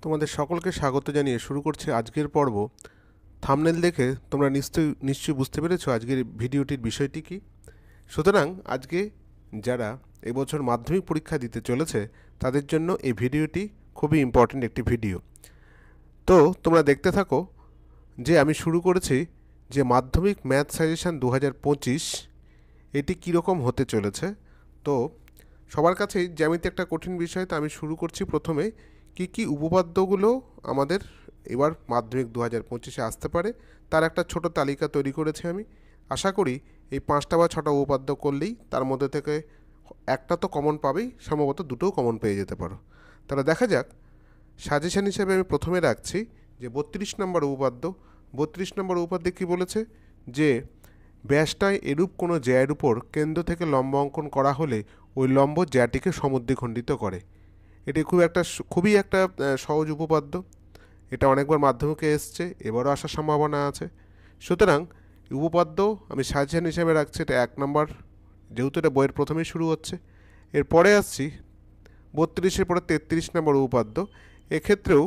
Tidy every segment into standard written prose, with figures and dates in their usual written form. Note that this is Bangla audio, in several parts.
তোমাদের সকলকে স্বাগত জানিয়ে শুরু করছি আজকের পর্ব। থাম্বনেল দেখে তোমরা নিশ্চয়ই বুঝতে পেরেছো আজকের ভিডিওটির বিষয়টি কি। সুতরাং আজকে যারা এবছর মাধ্যমিক পরীক্ষা দিতে চলেছে তাদের জন্য এই ভিডিওটি খুবই ইম্পর্ট্যান্ট একটি ভিডিও। তো তোমরা দেখতে থাকো যে আমি শুরু করেছি যে মাধ্যমিক ম্যাথ সাজেশন 2025 এটি কীরকম হতে চলেছে। তো সবার কাছেই জ্যামিতি একটা কঠিন বিষয়, তো আমি শুরু করছি প্রথমে কি উপপাদ্যগুলো আমাদের এবার মাধ্যমিক 2025-এ আসতে পারে তার একটা ছোট তালিকা তৈরি করেছি আমি। আশা করি এই 5টা বা 6টা উপপাদ্য করলেই তার মধ্যে থেকে একটা তো কমন পাবেই, সম্ভবত দুটোও কমন পেয়ে যেতে পারো। তাহলে দেখা যাক। সাজেশন হিসেবে আমি প্রথমে রাখছি যে 32 নম্বর উপপাদ্য। 32 নম্বর উপপাদ্যে কী বলেছে যে ব্যাসটায় এরূপ কোনো জ্যায়ের উপর কেন্দ্র থেকে লম্ব অঙ্কন করা হলে ওই লম্ব জ্যাটিকে সমদ্বিখণ্ডিত করে। এটি খুবই একটা সহজ উপপাদ্য। এটা অনেকবার মাধ্যমিকে এসছে, এবারও আসার সম্ভাবনা আছে। সুতরাং উপপাদ্য আমি সাজেশন হিসেবে রাখছি এটা 1 নম্বর, যেহেতু এটা বইয়ের প্রথমেই শুরু হচ্ছে। এরপরে আসছি 32-এর পরে 33 নম্বর উপপাদ্য। এক্ষেত্রেও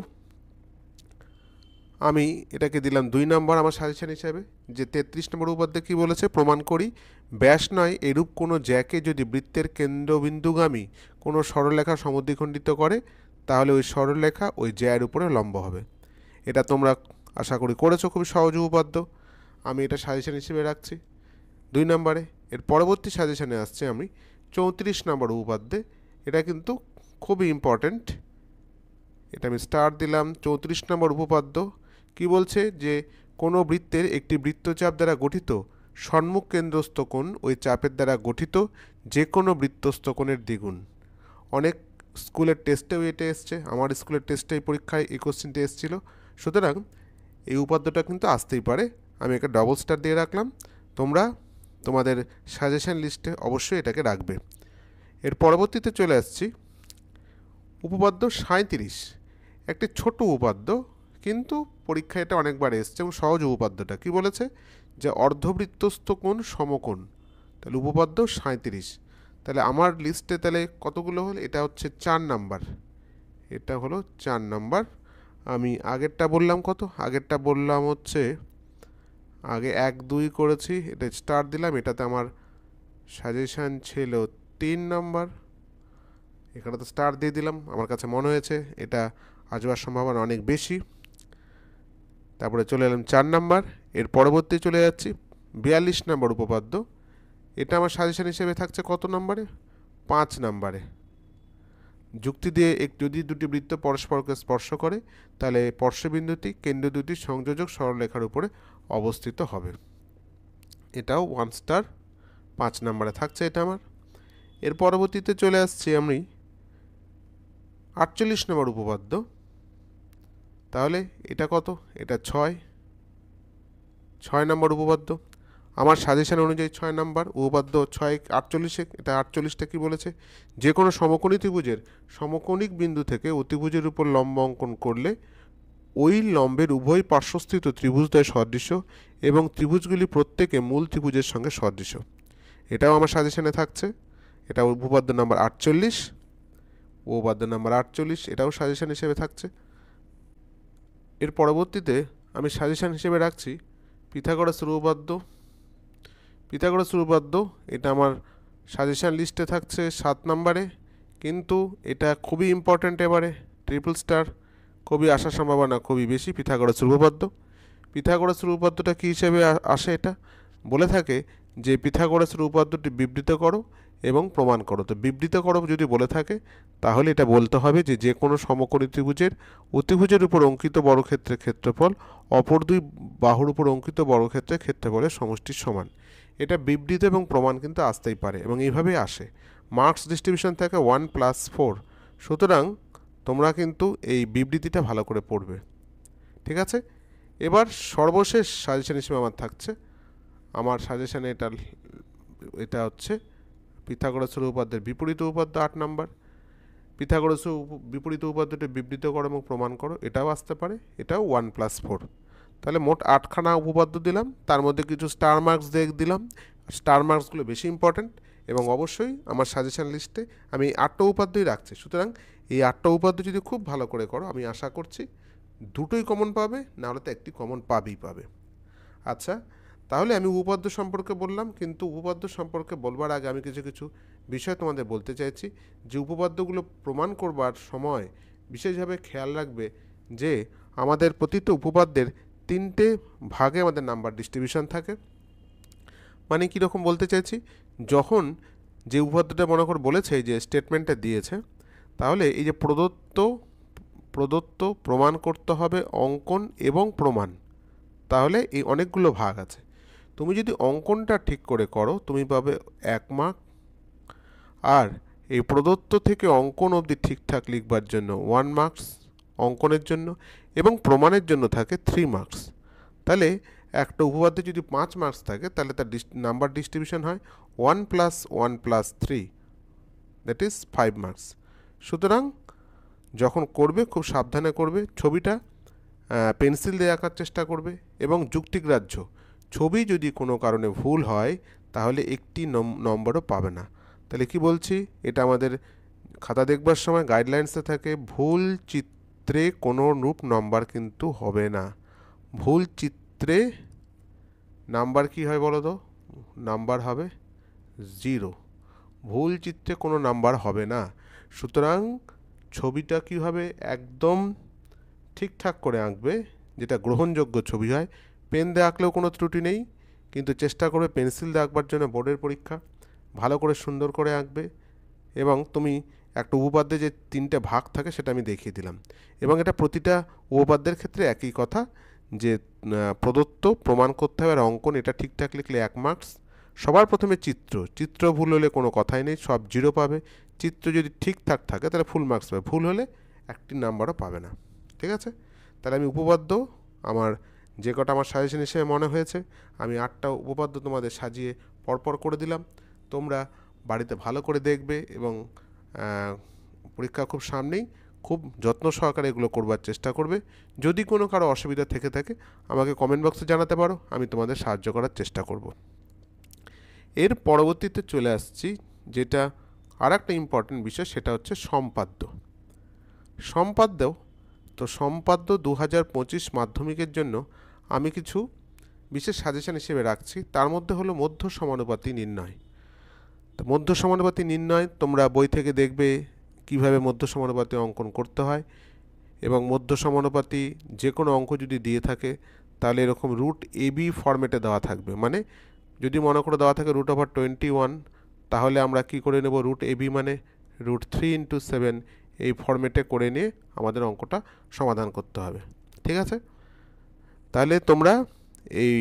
আমি এটাকে দিলাম 2 নম্বর আমার সাজেশন হিসেবে। যে 33 নম্বর উপপাদ্যে কী বলেছে, প্রমাণ করি ব্যাস নয় এরূপ কোনো জ্যাকে যদি বৃত্তের কেন্দ্রবিন্দুগামী কোনো সরলরেখা সমদ্বিখণ্ডিত করে তাহলে ওই সরলরেখা ওই জ্যায়ের উপরে লম্ব হবে। এটা তোমরা আশা করি করেছো, খুব সহজ উপপাদ্য। আমি এটা সাজেশন হিসেবে রাখছি 2 নম্বরে। এর পরবর্তী সাজেশনে আসছে আমি 34 নম্বর উপপাদ্যে। এটা কিন্তু খুবই ইম্পর্ট্যান্ট, এটা আমি স্টার দিলাম। 34 নম্বর উপপাদ্য কি বলছে যে কোনো বৃত্তের একটি বৃত্তচাপ দ্বারা গঠিত সম্মুখ কেন্দ্রস্থ কোণ ওই চাপের দ্বারা গঠিত যে কোনো বৃত্তস্থ কোণের দ্বিগুণ। অনেক স্কুলের টেস্টেও এটা এসছে, আমার স্কুলের টেস্টে এই পরীক্ষায় এই কোশ্চেনটি এসেছিল। সুতরাং এই উপাদ্যটা কিন্তু আসতেই পারে, আমি একে ডবল স্টার দিয়ে রাখলাম। তোমরা তোমাদের সাজেশন লিস্টে অবশ্যই এটাকে রাখবে। এর পরবর্তীতে চলে আসছি উপপাদ্য 37। একটি ছোট উপপাদ্য, কিন্তু পরীক্ষায় এটা অনেকবার এসছে এবং সহজ উপপাদ্যটা কি বলেছে যে অর্ধবৃত্তস্থ কোণ সমকোণ। তাহলে উপপাদ্য 37। তাহলে আমার লিস্টে তাহলে কতগুলো হলো, এটা হচ্ছে 4 নাম্বার। এটা হলো 4 নাম্বার। আমি আগেরটা বললাম কত, আগেরটা বললাম হচ্ছে আগে 1 2 করেছি, এটা স্টার দিলাম। এটাতে আমার সাজেশন ছিল 3 নাম্বার, এখানে তো স্টার দিয়ে দিলাম। আমার কাছে মনে হয়েছে এটা আসবার সম্ভাবনা অনেক বেশি। তারপরে চলে এলাম 4 নাম্বার। এর পরবর্তী চলে যাচ্ছি 42 নম্বর উপপাদ্য। এটা আমার সাজেশন হিসেবে থাকছে কত নম্বরে, 5 নম্বরে। যুক্তি দিয়ে যদি দুটি বৃত্ত পরস্পরকে স্পর্শ করে তাহলে স্পর্শবিন্দুটি কেন্দ্র দুটি সংযোজক সরলরেখার উপরে অবস্থিত হবে। এটাও 1 স্টার, 5 নম্বরে থাকছে এটা আমার। এর পরবর্তীতে চলে আসছি আমি 48 নম্বর উপপাদ্য। তাহলে এটা কত, এটা 6 নম্বর উপপাদ্য। আমার সাজেশন অনুযায়ী 6 নম্বর উপপাদ্য 6 48। এটা 48টা কী বলেছে, যে কোনো সমকোণী ত্রিভুজের সমকোণিক বিন্দু থেকে অতিভুজের উপর লম্ব অঙ্কন করলে ওই লম্বের উভয় পার্শ্বস্থিত ত্রিভুজদ্বয় সদৃশ্য এবং ত্রিভুজগুলি প্রত্যেকে মূল ত্রিভুজের সঙ্গে সদৃশ্য। এটাও আমার সাজেশনে থাকছে। এটা উপপাদ্য নাম্বার 48, উপপাদ্য নাম্বার 48, এটাও সাজেশন হিসেবে থাকছে। এর পরবর্তীতে আমি সাজেশন হিসেবে রাখছি পিথাগোরাসের উপপাদ্য। পিথাগোরাসের উপপাদ্য এটা আমার সাজেশন লিস্টে থাকছে 7 নম্বরে, কিন্তু এটা খুবই ইম্পর্ট্যান্ট, এবারে ট্রিপল স্টার, খুবই আসার সম্ভাবনা খুবই বেশি পিথাগোরাসের উপপাদ্য। পিথাগোরাসের উপপাদ্যটা কী হিসেবে আসে, এটা বলে থাকে যে পিথাগোরাসের উপপাদ্যটি বিবৃত করো এবং প্রমাণ করো। তো বিবৃত করো যদি বলে থাকে তাহলে এটা বলতে হবে যে যে কোনো সমকোণী ত্রিভুজের অতিভুজের উপর অঙ্কিত বর্গক্ষেত্রের ক্ষেত্রফল অপর দুই বাহুর উপর অঙ্কিত বর্গক্ষেত্রের ক্ষেত্রফলের সমষ্টির সমান। এটা বিবৃত এবং প্রমাণ কিন্তু আসতেই পারে এবং এইভাবেই আসে। মার্কস ডিস্ট্রিবিউশন থাকে 1+4। সুতরাং তোমরা কিন্তু এই বিবৃতিটা ভালো করে পড়বে, ঠিক আছে। এবার সর্বশেষ সাজেশন হিসেবে আমার থাকছে, আমার সাজেশনে এটা হচ্ছে পিথাগোরাসের উপপাদ্যের বিপরীত উপপাদ্য 8 নম্বর। পিথাগোরাসের বিপরীত উপপাদ্যটি বিবৃত করো এবং প্রমাণ করো, এটাও আসতে পারে। এটাও 1+4। তাহলে মোট 8খানা উপপাদ্য দিলাম, তার মধ্যে কিছু স্টার মার্কস দিয়ে দিলাম। স্টার মার্কসগুলো বেশি ইম্পর্ট্যান্ট এবং অবশ্যই আমার সাজেশন লিস্টে আমি 8টা উপাদ্যই রাখছি। সুতরাং এই 8টা উপপাদ্য যদি খুব ভালো করে করো, আমি আশা করছি দুটোই কমন পাবে, না হলে তো একটি কমন পাবে। আচ্ছা, তাহলে আমি উপপাদ্য সম্পর্কে বললাম, কিন্তু উপপাদ্য সম্পর্কে বলবার আগে আমি কিছু বিষয় তোমাদের বলতে চাইছি যে উপপাদ্যগুলো প্রমাণ করবার সময় বিশেষভাবে খেয়াল রাখবে যে আমাদের প্রতিটা উপপাদ্যের 3টে ভাগে আমাদের নাম্বার ডিস্ট্রিবিউশন থাকে। মানে কীরকম বলতে চাইছি, যখন যে উপপাদ্যটা মনে করে বলেছে যে স্টেটমেন্টটা দিয়েছে, তাহলে এই যে প্রদত্ত প্রমাণ করতে হবে অঙ্কন এবং প্রমাণ, তাহলে এই অনেকগুলো ভাগ আছে। তুমি যদি অঙ্কনটা ঠিক করে করো তুমি পাবে 1 মার্ক, আর এই প্রদত্ত থেকে অঙ্কন অবধি ঠিকঠাক লিখবার জন্য 1 মার্কস অঙ্কনের জন্য, এবং প্রমাণের জন্য থাকে 3 মার্কস। তাহলে একটা উপপাদ্যে যদি 5 মার্কস থাকে তাহলে তার নাম্বার ডিস্ট্রিবিউশন হয় 1 + 1 + 3, দ্যাট ইজ 5 মার্কস। সুতরাং যখন করবে খুব সাবধানে করবে, ছবিটা পেন্সিল দিয়ে আঁকার চেষ্টা করবে, এবং যুক্তিগ্রাহ্য ছবি যদি কোনো কারণে ভুল হয় তাহলে একটি নম্বরও পাবে না। তাহলে কি বলছি, এটা আমাদের খাতা দেখবার সময় গাইডলাইন্সে থাকে, ভুল চিত্রে কোনো রূপ নাম্বার কিন্তু হবে না। ভুল চিত্রে নাম্বার কি হয় বলো তো, নাম্বার হবে 0। ভুল চিত্রে কোনো নাম্বার হবে না। সুতরাং ছবিটা কি হবে, একদম ঠিকঠাক করে আঁকবে, যেটা গ্রহণযোগ্য ছবি হয়। পেন দিয়ে আঁকলেও কোনো ত্রুটি নেই, কিন্তু চেষ্টা করবে পেন্সিল দিয়ে আঁকবার জন্য, বোর্ডের পরীক্ষা ভালো করে সুন্দর করে আঁকবে। এবং তুমি একটা উপপাদ্যে যে 3টে ভাগ থাকে সেটা আমি দেখিয়ে দিলাম, এবং এটা প্রতিটা উপপাদ্যের ক্ষেত্রে একই কথা যে প্রদত্ত প্রমাণ করতে হবে, আর অঙ্কন এটা ঠিকঠাক লিখলে 1 মার্কস। সবার প্রথমে চিত্র ভুল হলে কোনো কথাই নেই, সব 0 পাবে। চিত্র যদি ঠিকঠাক থাকে তাহলে ফুল মার্কস পাবে, ভুল হলে একটি নাম্বারও পাবে না। ঠিক আছে, তাহলে আমি উপপাদ্য আমার যে কটা আমার সাজেশন হিসেবে মনে হয়েছে, আমি 8টা উপপাদ্য তোমাদের সাজিয়ে পরপর করে দিলাম। তোমরা বাড়িতে ভালো করে দেখবে, এবং পরীক্ষা খুব সামনেই, খুব যত্ন সহকারে এগুলো করবার চেষ্টা করবে। যদি কোনো কারো অসুবিধা থেকে থাকে আমাকে কমেন্ট বক্সে জানাতে পারো, আমি তোমাদের সাহায্য করার চেষ্টা করব। এর পরবর্তীতে চলে আসছি যেটা আর একটা ইম্পর্টেন্ট বিষয়, সেটা হচ্ছে সম্পাদ্য। সম্পাদ্য 2025 মাধ্যমিকের জন্য আমি কিছু বিশেষ সাজেশন হিসেবে রাখছি। তার মধ্যে হলো মধ্য সমানুপাতি নির্ণয়। তো মধ্য সমানুপাতি নির্ণয় তোমরা বই থেকে দেখবে কিভাবে মধ্য সমানুপাতি অঙ্কন করতে হয়, এবং মধ্য সমানুপাতি যে কোনো অঙ্ক যদি দিয়ে থাকে তাহলে এরকম √AB ফরম্যাটে দেওয়া থাকবে। মানে যদি মনে করে দেওয়া থাকে √21, তাহলে আমরা কি করে নেব, √AB মানে √3 × 7 এই ফরম্যাটে করে নিয়ে আমাদের অঙ্কটা সমাধান করতে হবে। ঠিক আছে, তাহলে তোমরা এই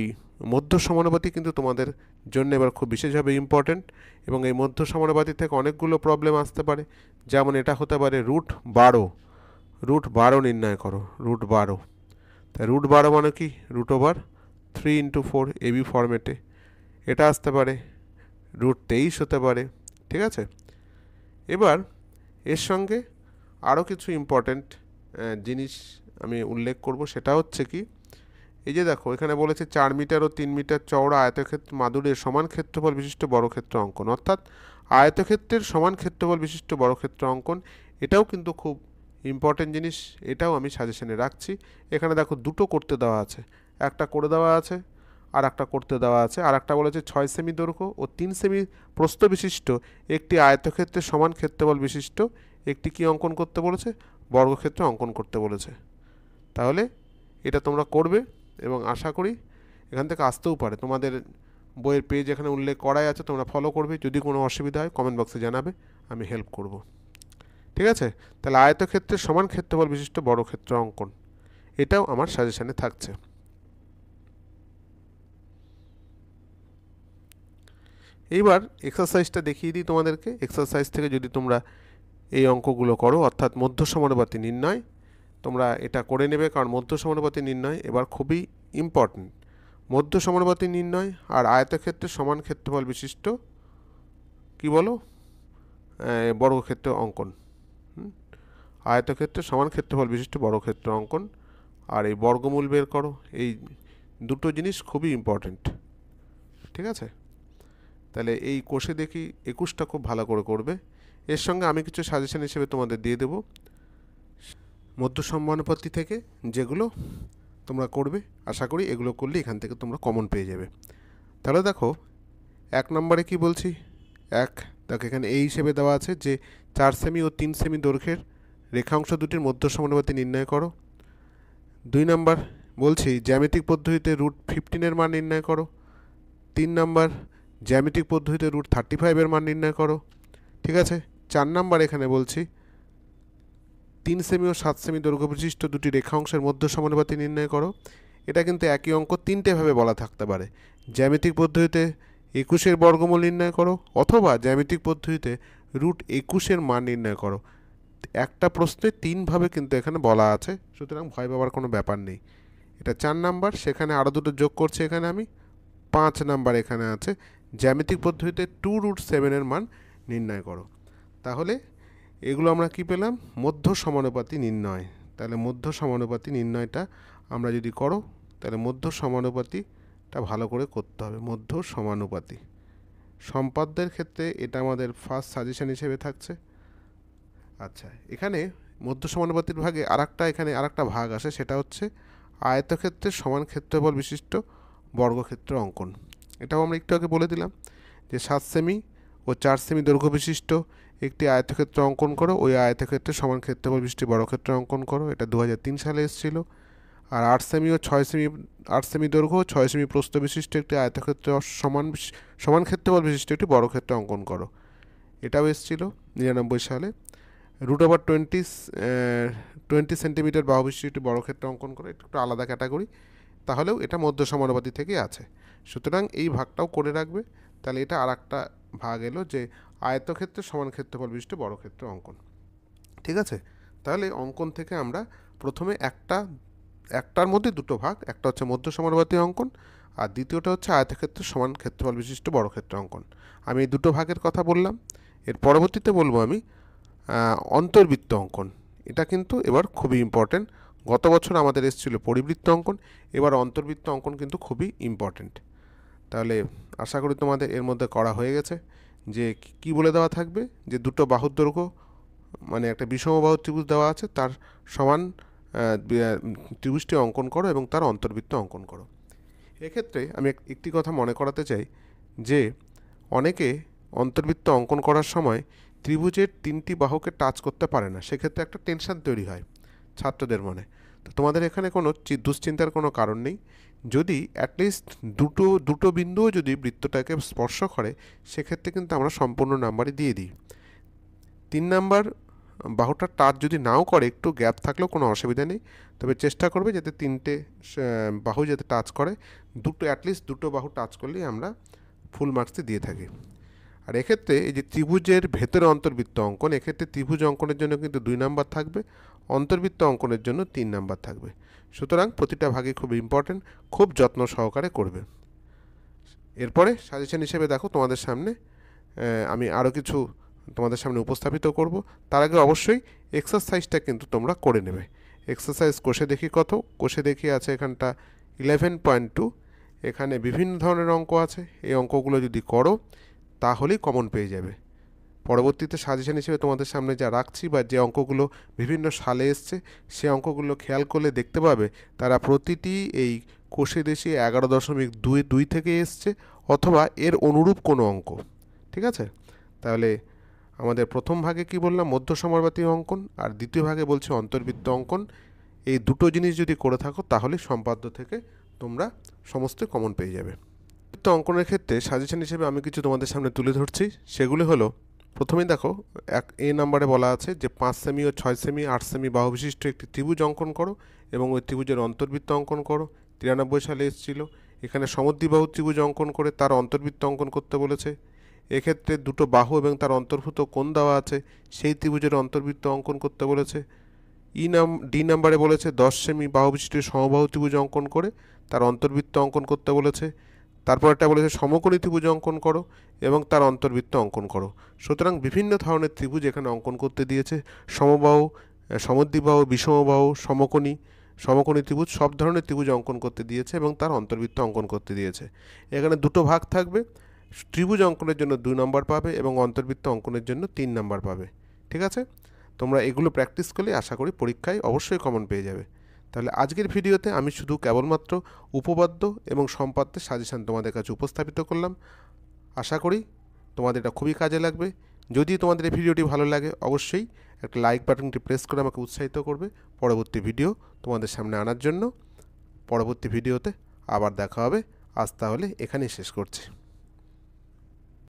মধ্য সমানুপাতি কিন্তু তোমাদের জন্য এবার খুব বিশেষভাবে ইম্পর্টেন্ট, এবং এই মধ্য সমানুপাতি থেকে অনেকগুলো প্রবলেম আসতে পারে। যেমন এটা হতে পারে √12 নির্ণয় করো, √12। তাই √12 মানে কি, √3 × 4 AB ফরম্যাটে। এটা আসতে পারে, √23 হতে পারে। ঠিক আছে, এবার এর সঙ্গে আরও কিছু ইম্পর্টেন্ট জিনিস আমি উল্লেখ করব। সেটা হচ্ছে কি, এই যে দেখো এখানে বলেছে 4 মিটার ও 3 মিটার চওড়া আয়তক্ষেত্র মাদুরের সমান ক্ষেত্রফল বিশিষ্ট বর্গক্ষেত্র অঙ্কন, অর্থাৎ আয়তক্ষেত্রের সমান ক্ষেত্রফল বিশিষ্ট বর্গক্ষেত্র অঙ্কন। এটাও কিন্তু খুব ইম্পর্টেন্ট জিনিস, এটাও আমি সাজেশনে রাখছি। এখানে দেখো দুটো করতে দেওয়া আছে, একটা করে দেওয়া আছে আর একটা করতে দেওয়া আছে। আর একটা বলেছে 6 সেমি দৈর্ঘ্য ও 3 সেমি প্রস্থ বিশিষ্ট একটি আয়তক্ষেত্রের সমান ক্ষেত্রফল বিশিষ্ট একটি কি অঙ্কন করতে বলেছে, বর্গক্ষেত্র অঙ্কন করতে বলেছে। তাহলে এটা তোমরা করবে, এবং আশা করি এখান থেকে আসতেও পারে। তোমাদের বইয়ের পেজ এখানে উল্লেখ করাই আছে, তোমরা ফলো করবে। যদি কোনো অসুবিধা হয় কমেন্ট বক্সে জানাবে, আমি হেল্প করব। ঠিক আছে, তাহলে আয়তক্ষেত্রের সমান ক্ষেত্রফল বিশিষ্ট বর্গক্ষেত্র অঙ্কন, এটাও আমার সাজেশনে থাকছে। এইবার এক্সারসাইজটা দেখিয়ে দিই তোমাদেরকে। এক্সারসাইজ থেকে যদি তোমরা এই অঙ্কগুলো করো, অর্থাৎ মধ্য সমানুপাতি নির্ণয়, তোমরা এটা করে নেবে, কারণ মধ্য সমানুপাতি নির্ণয় এবার খুবই ইম্পর্টেন্ট। মধ্য সমানুপাতি নির্ণয় আর আয়তক্ষেত্রের সমান ক্ষেত্রফল বিশিষ্ট কি বলো, বর্গক্ষেত্র অঙ্কন। আয়তক্ষেত্রের সমান ক্ষেত্রফল বিশিষ্ট বর্গক্ষেত্র অঙ্কন, আর এই বর্গমূল বের করো। এই দুটো জিনিস খুবই ইম্পর্টেন্ট। ঠিক আছে, তাহলে এই কোষে দেখি 21টা খুব ভালো করে করবে। এর সঙ্গে আমি কিছু সাজেশন হিসেবে তোমাদের দিয়ে দেব মধ্য সমানুপাতি থেকে, যেগুলো তোমরা করবে। আশা করি এগুলো করলে এখান থেকে তোমরা কমন পেয়ে যাবে। তাহলে দেখো 1 নম্বরে কি বলছি, দেখো এখানে এই হিসেবে দেওয়া আছে যে 4 সেমি ও 3 সেমি দৈর্ঘ্যের রেখাংশ দুটির মধ্য সমানুপাতি নির্ণয় করো। 2 নম্বর বলছি জ্যামিতিক পদ্ধতিতে √15 এর মান নির্ণয় করো। 3 নম্বর জ্যামিতিক পদ্ধতিতে √35 এর মান নির্ণয় করো। ঠিক আছে। 4 নম্বর এখানে বলছি 3 সেমি ও 7 সেমি দৈর্ঘ্য বিশিষ্ট দুটি রেখাংশের মধ্য সমানুপাতি নির্ণয় করো। এটা কিন্তু একই অঙ্ক 3টে ভাবে বলা থাকতে পারে। জ্যামিতিক পদ্ধতিতে 21 এর বর্গমূল নির্ণয় করো, অথবা জ্যামিতিক পদ্ধতিতে √21 এর মান নির্ণয় করো। একটা প্রশ্নে 3 ভাবে কিন্তু এখানে বলা আছে, সুতরাং ভয় পাওয়ার কোনো ব্যাপার নেই। এটা 4 নাম্বার, সেখানে আরও দুটো যোগ করছি এখানে আমি। 5 নাম্বার এখানে আছে জ্যামিতিক পদ্ধতিতে 2√7 এর মান নির্ণয় করো। তাহলে এগুলো আমরা কি পেলাম, মধ্য সমানুপাতি নির্ণয়। তাহলে মধ্য সমানুপাতি নির্ণয়টা আমরা যদি করো, তাহলে মধ্য সমানুপাতিটা ভালো করে করতে হবে। মধ্য সমানুপাতি সম্পাদ্যের ক্ষেত্রে এটা আমাদের ফার্স্ট সাজেশন হিসেবে থাকছে। আচ্ছা, এখানে মধ্য সমানুপাতির ভাগে এখানে আরেকটা ভাগ আসে, সেটা হচ্ছে আয়তক্ষেত্রের সমান ক্ষেত্রফল বিশিষ্ট বর্গক্ষেত্র অঙ্কন। এটাও আমরা একটু আগে বলে দিলাম যে 7 সেমি ও 4 সেমি দৈর্ঘ্য বিশিষ্ট একটি আয়তক্ষেত্র অঙ্কন করো, ওই আয়তক্ষেত্রের সমান ক্ষেত্রফল বিশিষ্ট বর্গক্ষেত্র অঙ্কন করো। এটা 2003 সালে এসেছিল। আর 8 সেমি ও 8 সেমি দৈর্ঘ্য 6 সেমি প্রস্থ বিশিষ্ট একটি আয়তক্ষেত্র সমান ক্ষেত্রফল বিশিষ্ট একটি বর্গক্ষেত্র অঙ্কন করো। এটাও এসেছিল 99 সালে। √20 সেন্টিমিটার বাহু বিশিষ্ট একটি বর্গক্ষেত্র অঙ্কন করো। একটু আলাদা ক্যাটাগরি, তাহলেও এটা মধ্য সমানুপাতি থেকে আছে। সুতরাং এই ভাগটাও করে রাখবে। তাহলে এটা আরেকটা ভাগ এলো যে আয়তক্ষেত্রের সমান ক্ষেত্রফল বিশিষ্ট বর্গক্ষেত্র অঙ্কন। ঠিক আছে। তাহলে অঙ্কন থেকে আমরা প্রথমে একটার মধ্যে দুটো ভাগ, একটা হচ্ছে মধ্য সমানুপাতি অঙ্কন, আর দ্বিতীয়টা হচ্ছে আয়তক্ষেত্রের সমান ক্ষেত্রফল বিশিষ্ট বর্গক্ষেত্র অঙ্কন। আমি এই দুটো ভাগের কথা বললাম। এর পরবর্তীতে বলবো আমি অন্তর্বৃত্ত অঙ্কন। এটা কিন্তু এবার খুবই ইম্পর্টেন্ট। গত বছর আমাদের এসেছিল পরিবৃত্ত অঙ্কন, এবার অন্তর্বৃত্ত অঙ্কন কিন্তু খুবই ইম্পর্টেন্ট। তাহলে আশা করি তোমাদের এর মধ্যে করা হয়ে গেছে। যে কি বলে দেওয়া থাকবে, যে দুটো বাহুর দৈর্ঘ্য মানে একটা বিষমবাহু ত্রিভুজ দেওয়া আছে, তার সমান ত্রিভুজটি অঙ্কন করো এবং তার অন্তর্বৃত্ত অঙ্কন করো। এক্ষেত্রে আমি একটি কথা মনে করাতে চাই যে অনেকে অন্তর্বৃত্ত অঙ্কন করার সময় ত্রিভুজের 3টি বাহুকে টাচ করতে পারে না, সেক্ষেত্রে একটা টেনশন তৈরি হয় ছাত্রদের মনে। তো তোমাদের এখানে কোনো দুশ্চিন্তার কোনো কারণ নেই। যদি অ্যাটলিস্ট দুটো বিন্দুও যদি বৃত্তটাকে স্পর্শ করে, সেক্ষেত্রে কিন্তু আমরা সম্পূর্ণ নাম্বারই দিয়ে দিই। 3 নাম্বার বাহুটার টাচ যদি নাও করে, একটু গ্যাপ থাকলেও কোনো অসুবিধা নেই, তবে চেষ্টা করবে যাতে 3টে বাহু যাতে টাচ করে। অ্যাটলিস্ট দুটো বাহু টাচ করলেই আমরা ফুল মার্কসটি দিয়ে থাকি। আর এক্ষেত্রে এই যে ত্রিভুজের ভেতরে অন্তর্বৃত্ত অঙ্কন, এক্ষেত্রে ত্রিভুজ অঙ্কনের জন্য কিন্তু 2 নাম্বার থাকবে, অন্তর্বৃত্ত অঙ্কনের জন্য 3 নাম্বার থাকবে। সুতরাং প্রতিটা ভাগে খুব ইম্পর্টেন্ট, খুব যত্ন সহকারে করবে। এরপরে সাজেশন হিসেবে দেখো তোমাদের সামনে আমি আরও কিছু তোমাদের সামনে উপস্থাপিত করব। তার আগে অবশ্যই এক্সারসাইজটা কিন্তু তোমরা করে নেবে। এক্সারসাইজ কোষে দেখি কত, কোষে দেখি আছে এখানটা 11.2। এখানে বিভিন্ন ধরনের অঙ্ক আছে। এই অঙ্কগুলো যদি করো তাহলেই কমন পেয়ে যাবে। পরবর্তীতে সাজেশন হিসেবে তোমাদের সামনে যা রাখছি বা যে অঙ্কগুলো বিভিন্ন সালে এসছে, সে অঙ্কগুলো খেয়াল করলে দেখতে পাবে তারা প্রতিটি এই কোষে দেশে 11.22 থেকে এসছে, অথবা এর অনুরূপ কোনো অঙ্ক। ঠিক আছে। তাহলে আমাদের প্রথম ভাগে কি বললাম, মধ্য সমানুপাতি অঙ্কন, আর দ্বিতীয় ভাগে বলছে অন্তর্বৃত্ত অঙ্কন। এই দুটো জিনিস যদি করে থাকো, তাহলে সম্পাদ্য থেকে তোমরা সমস্ত কমন পেয়ে যাবে। অঙ্কনের ক্ষেত্রে সাজেশন হিসেবে আমি কিছু তোমাদের সামনে তুলে ধরছি। সেগুলি হলো, প্রথমেই দেখো এ নাম্বারে বলা আছে যে 5 সেমি ও 6 সেমি 8 সেমি বাহু বিশিষ্ট একটি ত্রিভুজ অঙ্কন করো এবং ওই ত্রিভুজের অন্তর্বৃত্ত অঙ্কন করো। 93 সালে এসেছিল। এখানে সমদ্বিবাহু ত্রিভুজ অঙ্কন করে তার অন্তর্বৃত্ত অঙ্কন করতে বলেছে। এক্ষেত্রে দুটো বাহু এবং তার অন্তর্ভুক্ত কোণ দেওয়া আছে, সেই ত্রিভুজের অন্তর্বৃত্ত অঙ্কন করতে বলেছে। ডি নাম্বারে বলেছে 10 সেমি বাহু বিশিষ্ট সমবাহু ত্রিভুজ অঙ্কন করে তার অন্তর্বৃত্ত অঙ্কন করতে বলেছে। তারপর একটা বলেছে সমকোণী ত্রিভুজ অঙ্কন করো এবং তার অন্তর্বৃত্ত অঙ্কন করো। সুতরাং বিভিন্ন ধরনের ত্রিভুজ এখানে অঙ্কন করতে দিয়েছে। সমবাহু, সমদ্বিবাহু, বিষমবাহু, সমকোণী ত্রিভুজ, সব ধরনের ত্রিভুজ অঙ্কন করতে দিয়েছে এবং তার অন্তর্বৃত্ত অঙ্কন করতে দিয়েছে। এখানে দুটো ভাগ থাকবে, ত্রিভুজ অঙ্কনের জন্য 2 নম্বর পাবে এবং অন্তর্বৃত্ত অঙ্কনের জন্য 3 নম্বর পাবে। ঠিক আছে, তোমরা এগুলো প্র্যাকটিস করলে আশা করি পরীক্ষায় অবশ্যই কমন পেয়ে যাবে। তাহলে আজকের ভিডিওতে আমি শুধু কেবলমাত্র উপপাদ্য এবং সম্পাদ্যের সাজেশান তোমাদের কাছে উপস্থাপিত করলাম। আশা করি তোমাদের এটা খুবই কাজে লাগবে। যদি তোমাদের এই ভিডিওটি ভালো লাগে অবশ্যই একটা লাইক বাটনটি প্রেস করে আমাকে উৎসাহিত করবে পরবর্তী ভিডিও তোমাদের সামনে আনার জন্য। পরবর্তী ভিডিওতে আবার দেখা হবে। আজ তাহলে এখানেই শেষ করছি।